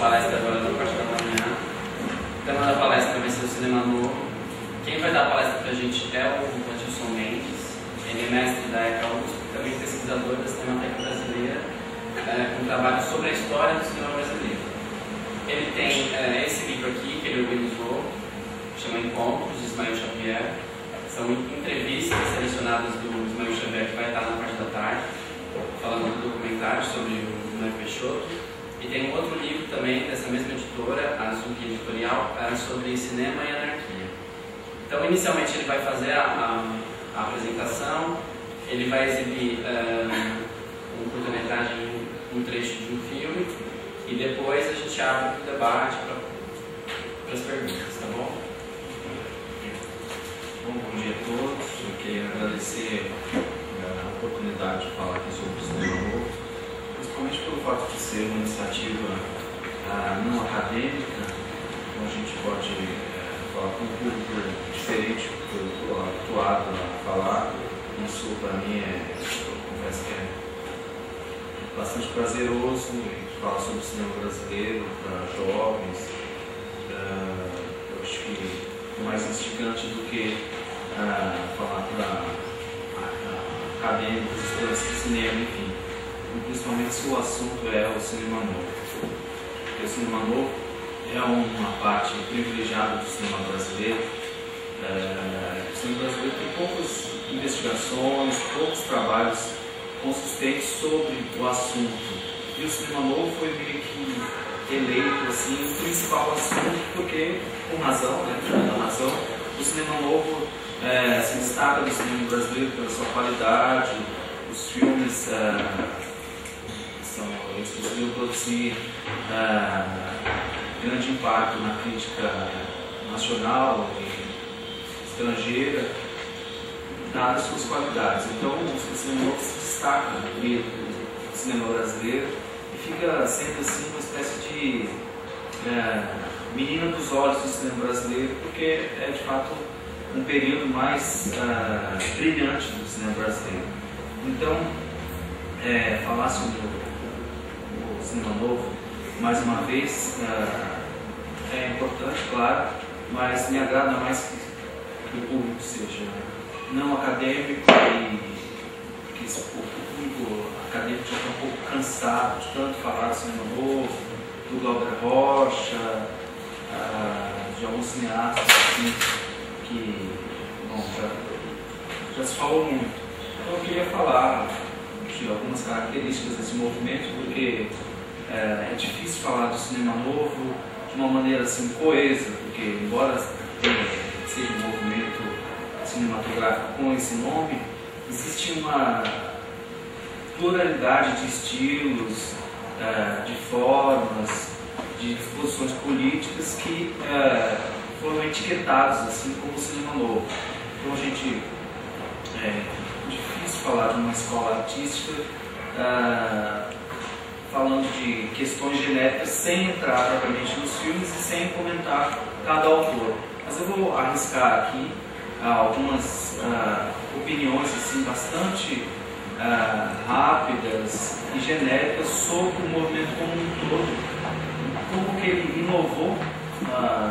palestra agora na parte da manhã. O tema da palestra vai ser o cinema novo. Quem vai dar a palestra para a gente é o Adilson Mendes. Ele é mestre da ECA USP, também pesquisador da Cinemateca Brasileira, com trabalho sobre a história do cinema brasileiro. Ele tem esse livro aqui que ele organizou, chama Encontros, de Ismael Xavier. São entrevistas selecionadas do Ismael Xavier, que vai estar na parte da tarde, falando do documentário sobre o Mário Peixoto. E tem um outro livro também, dessa mesma editora, a Azuki Editorial, sobre cinema e anarquia. Então, inicialmente, ele vai fazer a apresentação, ele vai exibir um curta-metragem, um trecho de um filme, e depois a gente abre o debate para as perguntas, tá bom? Bom dia a todos. Eu queria agradecer a oportunidade de falar aqui sobre o cinema novo, principalmente pelo fato de ser uma iniciativa não acadêmica, então a gente pode falar com um público diferente do que eu estou habituado a falar. Isso, para mim, eu confesso que é bastante prazeroso falar sobre o cinema brasileiro para jovens. Eu acho que é mais instigante do que falar para acadêmicos, estudantes de cinema, enfim. E principalmente se o assunto é o cinema novo. Porque o cinema novo é uma parte privilegiada do cinema brasileiro. O cinema brasileiro tem poucas investigações, poucos trabalhos consistentes sobre o assunto. E o cinema novo foi meio que eleito assim, o principal assunto, porque, com razão, o cinema novo se destaca do cinema brasileiro pela sua qualidade, os filmes eles conseguiram produzir grande impacto na crítica nacional e estrangeira, dadas suas qualidades. Então, o cinema novo se destaca no meio do cinema brasileiro e fica sendo assim uma espécie de menina dos olhos do cinema brasileiro, porque é de fato um período mais brilhante do cinema brasileiro. Então, falar sobre o cinema novo, mais uma vez, é importante, claro, mas me agrada mais que o público seja não acadêmico e que o público acadêmico já está um pouco cansado de tanto falar do cinema novo, do Glauber Rocha, de alguns cineastas assim, que já se falou muito. Então eu queria falar de algumas características desse movimento, porque é difícil falar do cinema novo de uma maneira assim coesa, porque embora seja um movimento cinematográfico com esse nome, existe uma pluralidade de estilos, de formas, de disposições políticas que foram etiquetados assim como cinema novo. Então a gente é difícil falar de uma escola artística falando de questões genéricas sem entrar propriamente nos filmes e sem comentar cada autor. Mas eu vou arriscar aqui algumas opiniões assim bastante rápidas e genéricas sobre o movimento como um todo, como que ele inovou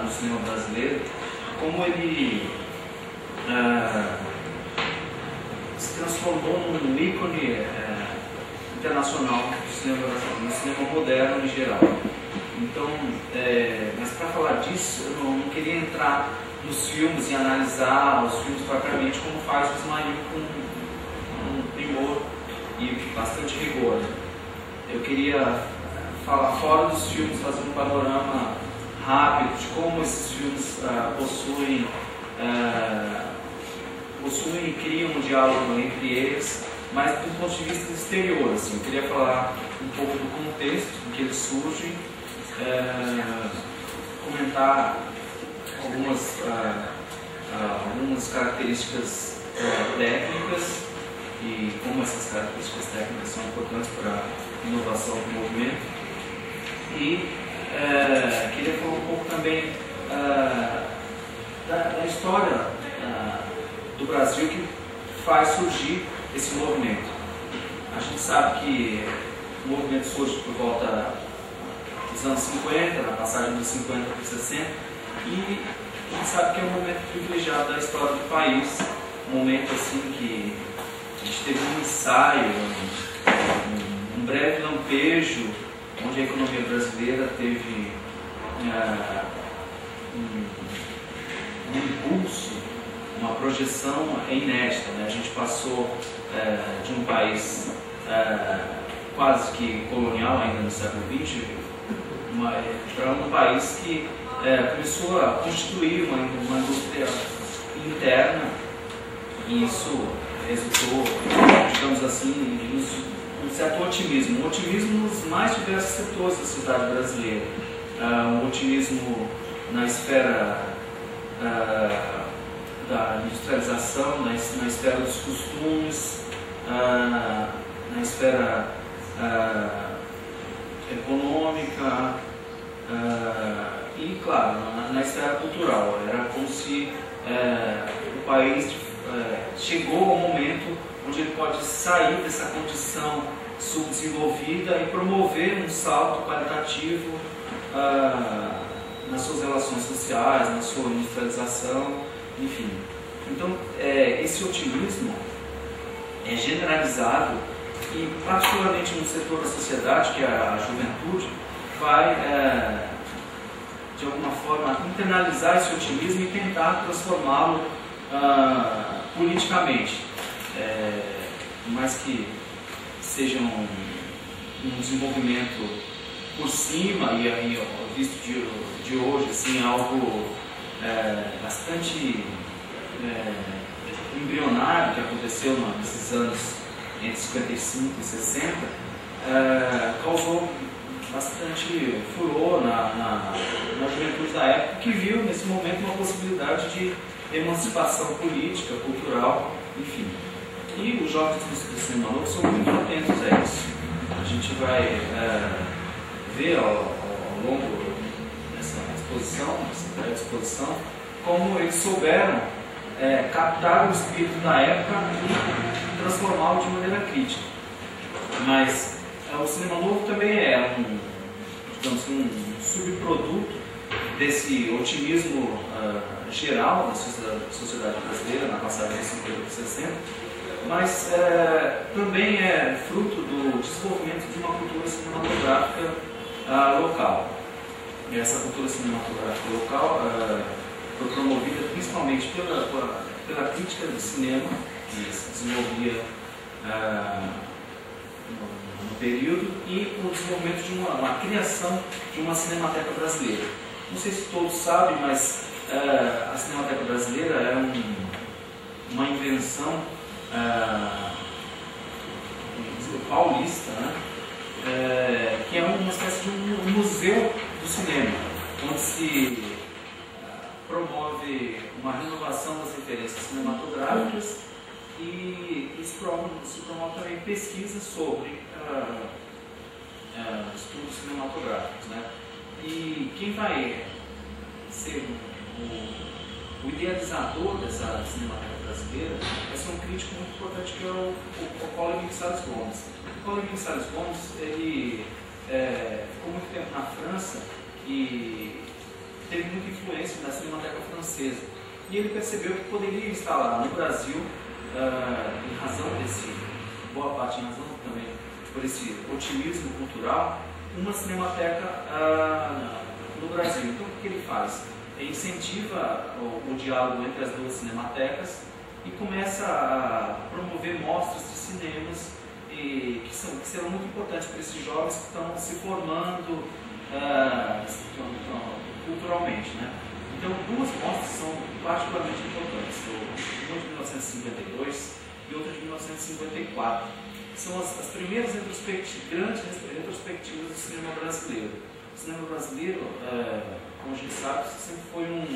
no cinema brasileiro, como ele se transformou num ícone internacional do cinema brasileiro, no cinema moderno em geral. Então, mas para falar disso, eu não queria entrar nos filmes e analisar os filmes propriamente como faz o Ismael com primor e bastante rigor. Eu queria falar fora dos filmes, fazer um panorama rápido de como esses filmes possuem e criam um diálogo entre eles, mas do ponto de vista exterior. Assim, eu queria falar um pouco do contexto em que eles surgem, comentar algumas características técnicas e como essas características técnicas são importantes para a inovação do movimento. E queria falar um pouco também da história do Brasil que faz surgir esse movimento. A gente sabe que o movimento surge por volta de dos anos 50, na passagem dos 50 para os 60, e a gente sabe que é um momento privilegiado da história do país, um momento assim que a gente teve um ensaio, um breve lampejo, onde a economia brasileira teve um impulso, uma projeção inédita, né? A gente passou de um país quase que colonial ainda no século XX para um país que começou a constituir uma indústria interna, e isso resultou, digamos assim, em um certo otimismo, um otimismo nos mais diversos setores da sociedade brasileira, um otimismo na esfera da industrialização, na esfera dos costumes, na esfera econômica e, claro, na esfera cultural. Era como se o país chegou ao momento onde ele pode sair dessa condição subdesenvolvida e promover um salto qualitativo nas suas relações sociais, na sua industrialização, enfim. Então, esse otimismo é generalizado e, particularmente no setor da sociedade, que é a juventude, vai, de alguma forma, internalizar esse otimismo e tentar transformá-lo politicamente. Mais que seja um desenvolvimento por cima e visto de hoje, assim, algo bastante embrionário que aconteceu nesses anos entre 55 e 60, causou bastante furor na juventude da época, que viu nesse momento uma possibilidade de emancipação política, cultural, enfim. E os jovens do cinema novo são muito atentos a isso. A gente vai ver ao longo dessa exposição, como eles souberam captar o espírito da época e transformá-lo de maneira crítica. Mas o cinema novo também é digamos, um subproduto desse otimismo geral da sociedade brasileira na passagem de 50 para 60, mas também é fruto do desenvolvimento de uma cultura cinematográfica local. E essa cultura cinematográfica local foi promovida principalmente pela crítica do cinema, que se desenvolvia no período, e o desenvolvimento de uma criação de uma cinemateca brasileira. Não sei se todos sabem, mas a Cinemateca Brasileira é uma invenção paulista, né? Que é uma espécie de um museu do cinema, onde se promove uma renovação das referências cinematográficas e se promove também pesquisa sobre estudos cinematográficos, né? E quem vai ser o idealizador dessa Cinemateca Brasileira vai ser um crítico muito importante, que é o Paulo Emílio Salles Gomes. O Paulo Emílio Salles Gomes, ele ficou muito tempo na França e teve muita influência na Cinemateca francesa. E ele percebeu que poderia instalar no Brasil, em razão boa parte em razão também por esse otimismo cultural, uma cinemateca no Brasil. Então, o que ele faz? Ele incentiva o diálogo entre as duas cinematecas e começa a promover mostras de cinemas que serão muito importantes para esses jovens que estão se formando culturalmente, né? Então, duas mostras são particularmente importantes, uma de 1952 e outra de 1954. São as primeiras grandes retrospectivas do cinema brasileiro. O cinema brasileiro, como a gente sabe, sempre foi um